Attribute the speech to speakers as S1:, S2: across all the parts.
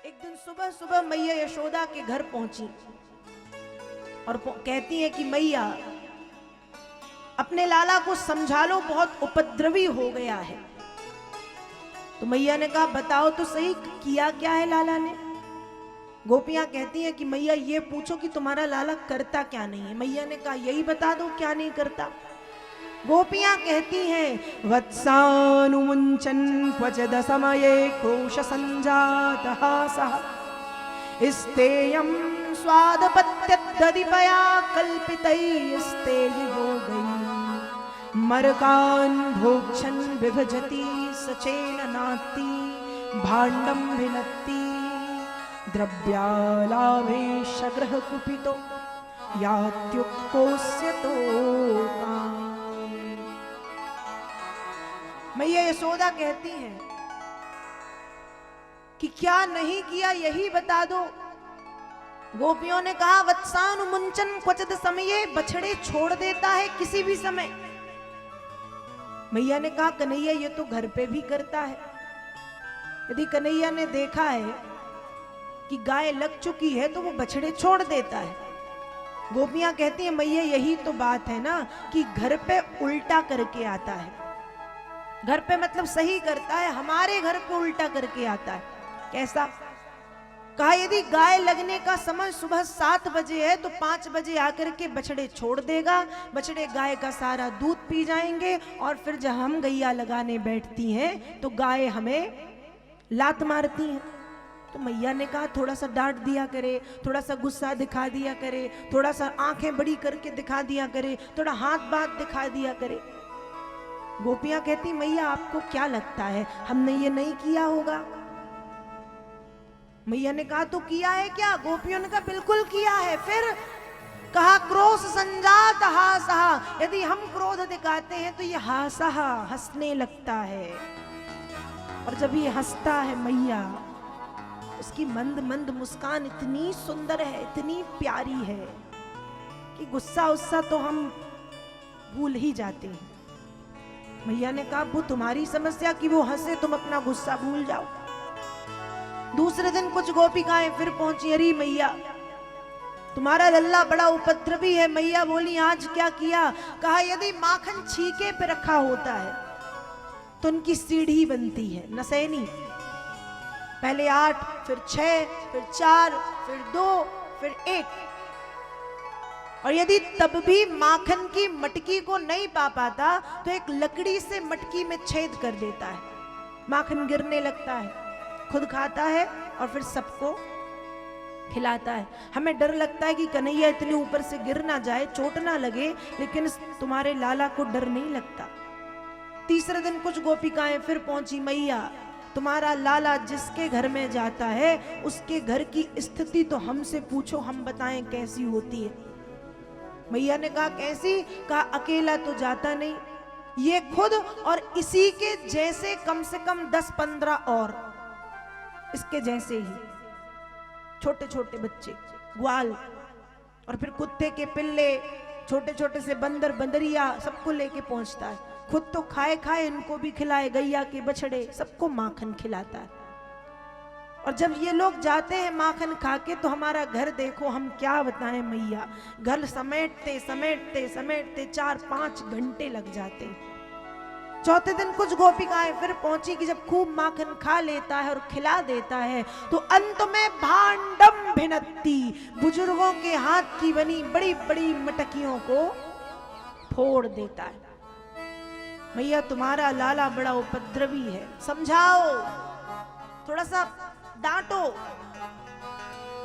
S1: एक दिन सुबह सुबह मैया यशोदा के घर पहुंची और कहती है कि मैया अपने लाला को समझा लो, बहुत उपद्रवी हो गया है। तो मैया ने कहा बताओ तो सही, किया क्या है लाला ने। गोपियां कहती हैं कि मैया ये पूछो कि तुम्हारा लाला करता क्या नहीं है। मैया ने कहा यही बता दो क्या नहीं करता। गोपियां कहती हैं वत्सानुमुंचन क्वचिद समये क्रोश संजातः सः स्तेयं स्वादपत्यदधिपया कल्पितैस्तेयि योगैः मरकान् भोक्षन् विभजति सचेन नाति भाण्डं भिनत्ति द्रव्यालाभेशग्रह कुपितो यात्युक्कोस्य तो काम। मैया यशोदा कहती हैं कि क्या नहीं किया यही बता दो। गोपियों ने कहा वत्सानुमुंचन क्वचिद समये, बछड़े छोड़ देता है किसी भी समय। मैया ने कहा कन्हैया ये तो घर पे भी करता है। यदि कन्हैया ने देखा है कि गाय लग चुकी है तो वो बछड़े छोड़ देता है। गोपियां कहती हैं मैया यही तो बात है ना कि घर पे उल्टा करके आता है। घर पे मतलब सही करता है, हमारे घर पे उल्टा करके आता है। कैसा? कहा यदि गाय लगने का समय सुबह 7 बजे है तो 5 बजे आकर के बछड़े छोड़ देगा। बछड़े गाय का सारा दूध पी जाएंगे और फिर जब हम गैया लगाने बैठती हैं तो गाय हमें लात मारती हैं। तो मैया ने कहा थोड़ा सा डांट दिया करे, थोड़ा सा गुस्सा दिखा दिया करे, थोड़ा सा आंखें बड़ी करके दिखा दिया करे, थोड़ा हाथ बात दिखा दिया करे। गोपियां कहती मैया आपको क्या लगता है हमने ये नहीं किया होगा? मैया ने कहा तो किया है क्या? गोपियों ने कहा बिल्कुल किया है। फिर कहा क्रोध संजात हासहा, यदि हम क्रोध दिखाते हैं तो ये हासहा, हंसने लगता है। और जब ये हंसता है मैया, उसकी मंद मंद मुस्कान इतनी सुंदर है, इतनी प्यारी है कि गुस्सा उस्सा तो हम भूल ही जाते हैं। मैया ने कहा वो तुम्हारी समस्या कि वो हंसे, तुम अपना गुस्सा भूल जाओ। दूसरे दिन कुछ गोपिकाएं फिर पहुंची, अरे मैया तुम्हारा लल्ला बड़ा उपद्रवी है। मैया बोली आज क्या किया? कहा यदि माखन छीके पे रखा होता है तो उनकी सीढ़ी बनती है, नसैनी। पहले 8, फिर 6, फिर 4, फिर 2, फिर 1। और यदि तब भी माखन की मटकी को नहीं पा पाता तो एक लकड़ी से मटकी में छेद कर देता है, माखन गिरने लगता है, खुद खाता है और फिर सबको खिलाता है। हमें डर लगता है कि कन्हैया इतने ऊपर से गिर ना जाए, चोट ना लगे, लेकिन तुम्हारे लाला को डर नहीं लगता। तीसरे दिन कुछ गोपिकाएं फिर पहुंची, मैया तुम्हारा लाला जिसके घर में जाता है उसके घर की स्थिति तो हमसे पूछो, हम बताएं कैसी होती है। मैया ने कहा कैसी? कहा अकेला तो जाता नहीं, ये खुद और इसी के जैसे कम से कम 10-15 और इसके जैसे ही छोटे छोटे बच्चे, ग्वाल, और फिर कुत्ते के पिल्ले, छोटे छोटे से बंदर बंदरिया, सबको लेके पहुंचता है। खुद तो खाए खाए इनको भी खिलाए, गैया के बछड़े सबको माखन खिलाता है। और जब ये लोग जाते हैं माखन खा के तो हमारा घर देखो, हम क्या बताएं मैया, घर समेटते समेटते समेटते 4-5 घंटे लग जाते। चौथे दिन कुछ गोपिकाएं फिर पहुंची कि जब खूब माखन खा लेता है और खिला देता है तो अंत में भांडम भिनत्ती, बुजुर्गों के हाथ की बनी बड़ी बड़ी मटकियों को फोड़ देता है। मैया तुम्हारा लाला बड़ा उपद्रवी है, समझाओ, थोड़ा सा डांटो।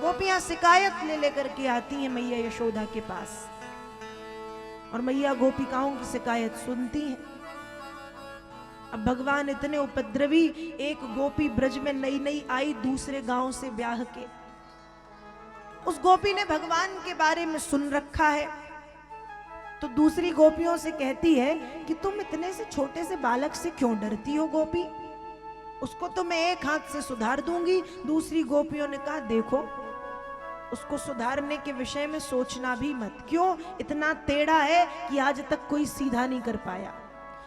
S1: गोपियां शिकायत ले लेकर के आती हैं मैया यशोदा के पास और मैया गोपिकाओं की शिकायत सुनती हैं। अब भगवान इतने उपद्रवी, एक गोपी ब्रज में नई नई आई दूसरे गांव से ब्याह के, उस गोपी ने भगवान के बारे में सुन रखा है तो दूसरी गोपियों से कहती है कि तुम इतने से छोटे से बालक से क्यों डरती हो गोपी, उसको तो मैं एक हाथ से सुधार दूंगी। दूसरी गोपियों ने कहा देखो उसको सुधारने के विषय में सोचना भी मत, क्यों? इतना टेढ़ा है कि आज तक कोई सीधा नहीं कर पाया।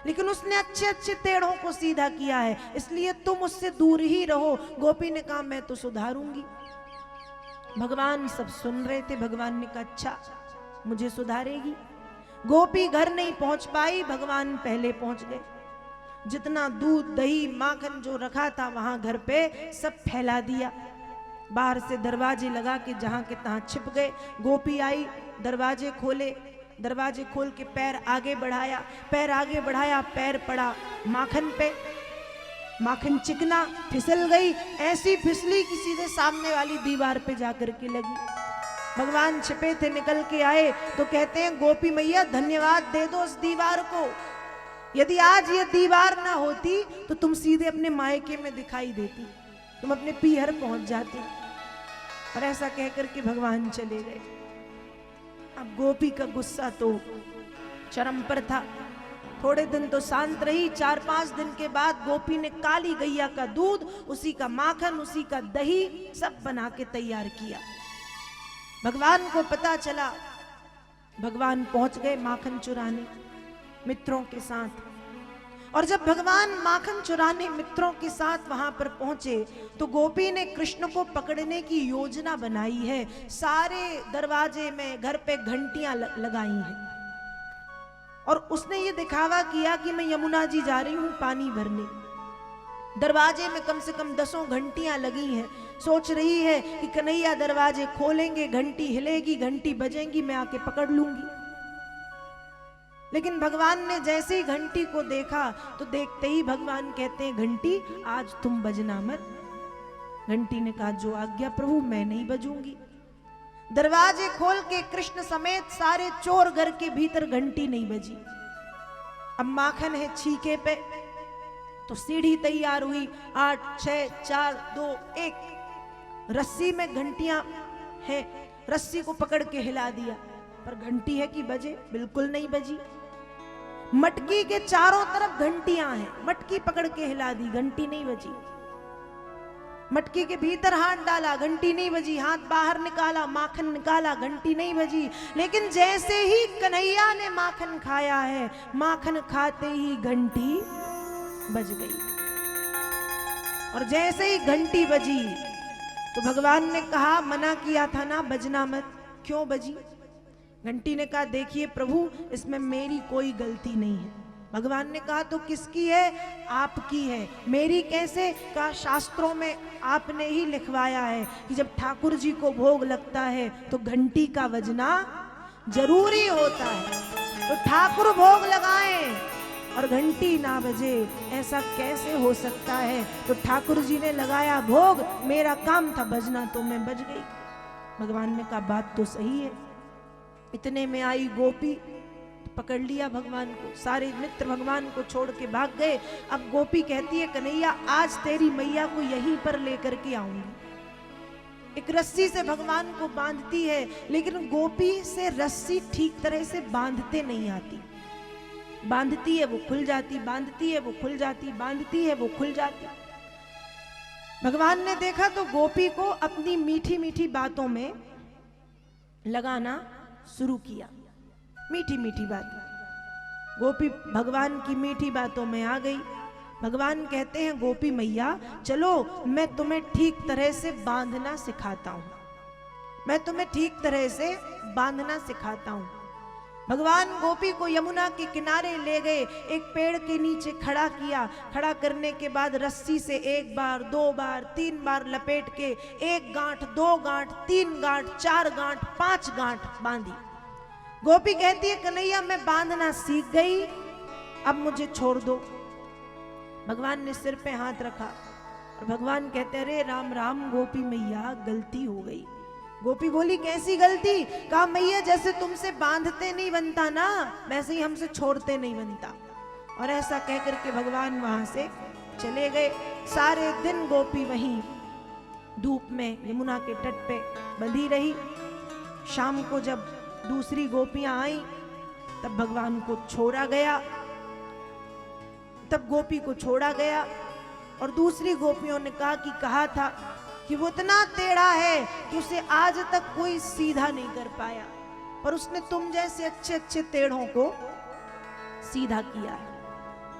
S1: लेकिन उसने अच्छे अच्छे टेढ़ों को सीधा किया है, इसलिए तुम उससे दूर ही रहो। गोपी ने कहा मैं तो सुधारूंगी। भगवान सब सुन रहे थे। भगवान ने कहा अच्छा मुझे सुधारेगी। गोपी घर नहीं पहुंच पाई, भगवान पहले पहुंच गए। जितना दूध दही माखन जो रखा था वहां घर पे सब फैला दिया। बाहर से दरवाजे लगा के जहां के तहां छिप गए। गोपी आई, दरवाजे खोले, दरवाजे खोल के पैर आगे बढ़ाया, पैर आगे बढ़ाया, पैर पड़ा माखन पे, माखन चिकना, फिसल गई। ऐसी फिसली कि सीधे सामने वाली दीवार पे जाकर के लगी। भगवान छिपे थे, निकल के आए तो कहते हैं गोपी मैया धन्यवाद दे दो उस दीवार को। यदि आज ये दीवार ना होती तो तुम सीधे अपने मायके में दिखाई देती, तुम अपने पीहर पहुंच जाती। और ऐसा कहकर के भगवान चले गए। अब गोपी का गुस्सा तो चरम पर था। थोड़े दिन तो शांत रही। 4-5 दिन के बाद गोपी ने काली गैया का दूध, उसी का माखन, उसी का दही सब बना के तैयार किया। भगवान को पता चला, भगवान पहुंच गए माखन चुराने मित्रों के साथ। और जब भगवान माखन चुराने मित्रों के साथ वहां पर पहुंचे तो गोपी ने कृष्ण को पकड़ने की योजना बनाई है। सारे दरवाजे में घर पे घंटियां लगाई हैं और उसने ये दिखावा किया कि मैं यमुना जी जा रही हूं पानी भरने। दरवाजे में कम से कम 10 घंटियां लगी हैं। सोच रही है कि कन्हैया दरवाजे खोलेंगे, घंटी हिलेगी, घंटी बजेंगी, मैं आके पकड़ लूंगी। लेकिन भगवान ने जैसे ही घंटी को देखा तो देखते ही भगवान कहते हैं घंटी आज तुम बजना मत। घंटी ने कहा जो आज्ञा प्रभु, मैं नहीं बजूंगी। दरवाजे खोल के कृष्ण समेत सारे चोर घर के भीतर, घंटी नहीं बजी। अब माखन है छीके पे तो सीढ़ी तैयार हुई। 8 6 4 2 1 रस्सी में घंटियां हैं, रस्सी को पकड़ के हिला दिया, पर घंटी है कि बजे? बिल्कुल नहीं बजी। मटकी के चारों तरफ घंटियां हैं, मटकी पकड़ के हिला दी, घंटी नहीं बजी। मटकी के भीतर हाथ डाला, घंटी नहीं बजी। हाथ बाहर निकाला, माखन निकाला, घंटी नहीं बजी। लेकिन जैसे ही कन्हैया ने माखन खाया है, माखन खाते ही घंटी बज गई। और जैसे ही घंटी बजी तो भगवान ने कहा, मना किया था ना बजना मत, क्यों बजी? घंटी ने कहा देखिए प्रभु, इसमें मेरी कोई गलती नहीं है। भगवान ने कहा तो किसकी है? आपकी है। मेरी कैसे? कहा शास्त्रों में आपने ही लिखवाया है कि जब ठाकुर जी को भोग लगता है तो घंटी का बजना जरूरी होता है। तो ठाकुर भोग लगाएं और घंटी ना बजे, ऐसा कैसे हो सकता है? तो ठाकुर जी ने लगाया भोग, मेरा काम था बजना तो मैं बज गई। भगवान ने कहा बात तो सही है। इतने में आई गोपी, पकड़ लिया भगवान को। सारे मित्र भगवान को छोड़ के भाग गए। अब गोपी कहती है कन्हैया आज तेरी मैया को यहीं पर लेकर के आऊंगी। एक रस्सी से भगवान को बांधती है, लेकिन गोपी से रस्सी ठीक तरह से बांधते नहीं आती। बांधती है वो खुल जाती, बांधती है वो खुल जाती, बांधती है वो खुल जाती। भगवान ने देखा तो गोपी को अपनी मीठी मीठी बातों में लगाना शुरू किया। मीठी मीठी बात, गोपी भगवान की मीठी बातों में आ गई। भगवान कहते हैं गोपी मैया चलो मैं तुम्हें ठीक तरह से बांधना सिखाता हूं, मैं तुम्हें ठीक तरह से बांधना सिखाता हूं। भगवान गोपी को यमुना के किनारे ले गए, एक पेड़ के नीचे खड़ा किया। खड़ा करने के बाद रस्सी से 1 बार 2 बार 3 बार लपेट के 1 गांठ 2 गांठ 3 गांठ 4 गांठ 5 गांठ बांधी। गोपी कहती है कन्हैया मैं बांधना सीख गई, अब मुझे छोड़ दो। भगवान ने सिर पे हाथ रखा और भगवान कहते अरे राम राम गोपी मैया गलती हो गई। गोपी बोली कैसी गलती? कहा मैया जैसे तुमसे बांधते नहीं बनता ना, वैसे ही हमसे छोड़ते नहीं बनता। और ऐसा कह करके भगवान वहां से चले गए। सारे दिन गोपी वहीं धूप में यमुना के तट पे बंधी रही। शाम को जब दूसरी गोपियां आई तब भगवान को छोड़ा गया, तब गोपी को छोड़ा गया। और दूसरी गोपियों ने कहा था कि वो इतना टेढ़ा है कि उसे आज तक कोई सीधा नहीं कर पाया, पर उसने तुम जैसे अच्छे अच्छे टेढ़ों को सीधा किया है।